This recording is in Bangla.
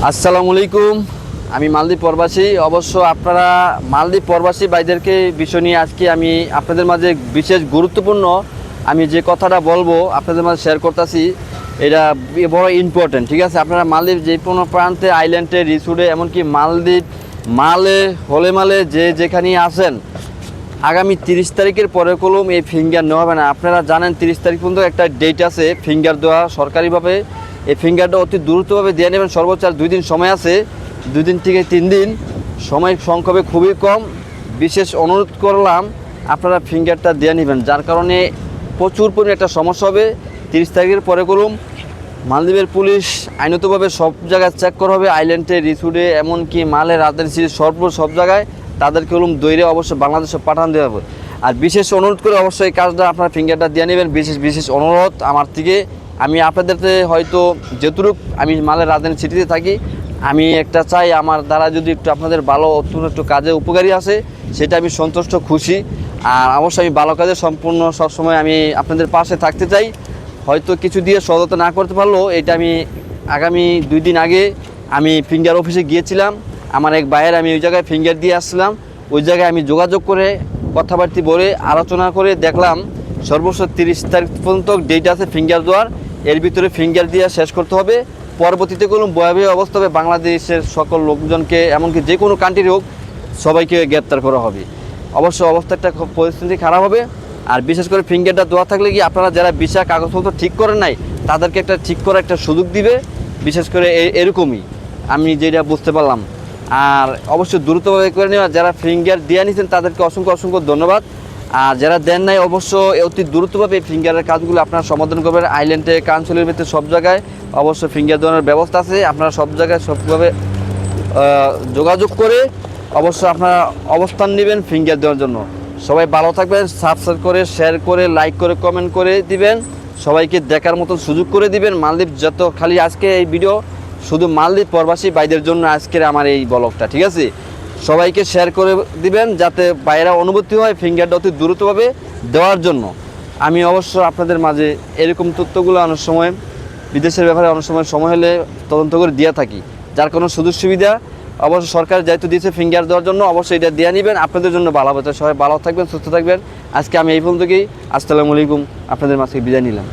আসসালামু আলাইকুম। আমি মালদ্বীপ প্রবাসী। অবশ্য আপনারা মালদ্বীপ প্রবাসী ভাইদেরকে বিষয় নিয়ে আজকে আমি আপনাদের মাঝে বিশেষ গুরুত্বপূর্ণ আমি যে কথাটা বলবো আপনাদের মাঝে শেয়ার করতেছি, এটা বড় ইম্পর্টেন্ট। ঠিক আছে, আপনারা মালদ্বীপ যে কোনো প্রান্তে, আইল্যান্ডে, রিসোর্টে, এমনকি মালদ্বীপ মালে যে যেখানেই আসেন, আগামী 30 তারিখের পরে কলম এই ফিঙ্গার নেওয়া হবে না। আপনারা জানেন 30 তারিখ পর্যন্ত একটা ডেট আছে ফিঙ্গার দেওয়া সরকারিভাবে। এই ফিঙ্গারটা অতি দ্রুতভাবে দিয়ে নেবেন। সর্বোচ্চ আর 2 দিন সময় আছে, 2 দিন থেকে 3 দিন সময় সংখ্যা খুবই কম। বিশেষ অনুরোধ করলাম আপনারা ফিঙ্গারটা দিয়ে নেবেন, যার কারণে প্রচুর পরিমাণে একটা সমস্যা হবে। 30 তারিখের পরে কলম মালদ্বীপের পুলিশ আইনতভাবে সব জায়গায় চেক করা হবে, আইল্যান্ডে, রিসোর্টে, এমনকি মালে রাতের সব জায়গায় তাদেরকে কলম দৈরে অবশ্যই বাংলাদেশে পাঠান দেওয়া হবে। আর বিশেষ অনুরোধ করে অবশ্যই এই কাজটা আপনারা ফিঙ্গারটা দিয়ে নেবেন। বিশেষ অনুরোধ আমার থেকে। আমি আপনাদেরকে হয়তো যেটুকু আমি মালের রাজধানী সিটিতে থাকি, আমি একটা চাই আমার দ্বারা যদি একটু আপনাদের ভালো একটু কাজে উপকারী আছে, সেটা আমি সন্তুষ্ট, খুশি। আর অবশ্যই আমি ভালো কাজে সম্পূর্ণ সবসময় আমি আপনাদের পাশে থাকতে চাই। হয়তো কিছু দিয়ে সহায়তা না করতে পারলেও এটা আমি আগামী 2 দিন আগে আমি ফিঙ্গার অফিসে গিয়েছিলাম। আমার এক ভাইয়ের আমি ওই জায়গায় ফিঙ্গার দিয়ে আসছিলাম। ওই জায়গায় আমি যোগাযোগ করে কথাবার্তা বলে আলোচনা করে দেখলাম সর্বোচ্চ 30 তারিখ পর্যন্ত ডেট আছে ফিঙ্গার দেওয়ার। এর ভিতরে ফিঙ্গার দিয়ে শেষ করতে হবে। পরবর্তীতে কোনো ভয়াবহ অবস্থা হবে, বাংলাদেশের সকল লোকজনকে, এমনকি যে কোনো কান্ট্রির হোক, সবাইকে গ্রেপ্তার করা হবে। অবশ্য অবস্থাটা খুব পরিস্থিতি খারাপ হবে। আর বিশেষ করে ফিঙ্গারটা দেওয়া থাকলে কি আপনারা যারা ভিসা কাগজপত্র ঠিক করেন নাই, তাদেরকে একটা ঠিক করার একটা সুযোগ দিবে। বিশেষ করে এরকমই আমি যেটা বুঝতে পারলাম। আর অবশ্যই দ্রুতভাবে করে নেওয়া। যারা ফিঙ্গার দিয়ে নিয়েছেন তাদেরকে অসংখ্য ধন্যবাদ। আর যারা দেন নাই অবশ্য অতি দ্রুতভাবে ফিঙ্গারের কাজগুলো আপনারা সমাধান করবেন। আইল্যান্ডে, কাউন্সিলের ভিতরে সব জায়গায় অবশ্য ফিঙ্গার দেওয়ার ব্যবস্থা আছে। আপনারা সব জায়গায় সবভাবে যোগাযোগ করে অবশ্য আপনারা অবস্থান নেবেন ফিঙ্গার দেওয়ার জন্য। সবাই ভালো থাকবেন। সাবস্ক্রাইব করে, শেয়ার করে, লাইক করে, কমেন্ট করে দিবেন। সবাইকে দেখার মতন সুযোগ করে দিবেন। মালদ্বীপ যত খালি আজকে এই ভিডিও শুধু মালদ্বীপ প্রবাসী ভাইদের জন্য আজকের আমার এই ব্লগটা। ঠিক আছে, সবাইকে শেয়ার করে দিবেন যাতে বাইরা অনুভূতি হয় ফিঙ্গারটা অতি দ্রুতভাবে দেওয়ার জন্য। আমি অবশ্য আপনাদের মাঝে এরকম তথ্যগুলো অনেক সময় বিদেশের ব্যাপারে অনেক সময় হলে তদন্ত করে দিয়ে থাকি, যার কোনো সুযোগ সুবিধা অবশ্য সরকার দায়িত্ব দিয়েছে ফিঙ্গার দেওয়ার জন্য। অবশ্যই এটা দিয়ে নেবেন, আপনাদের জন্য ভালো হবে। সবাই ভালো থাকবেন, সুস্থ থাকবেন। আজকে আমি এই পর্যন্তই। আসসালামু আলাইকুম। আপনাদের মাঝে বিদায় নিলাম।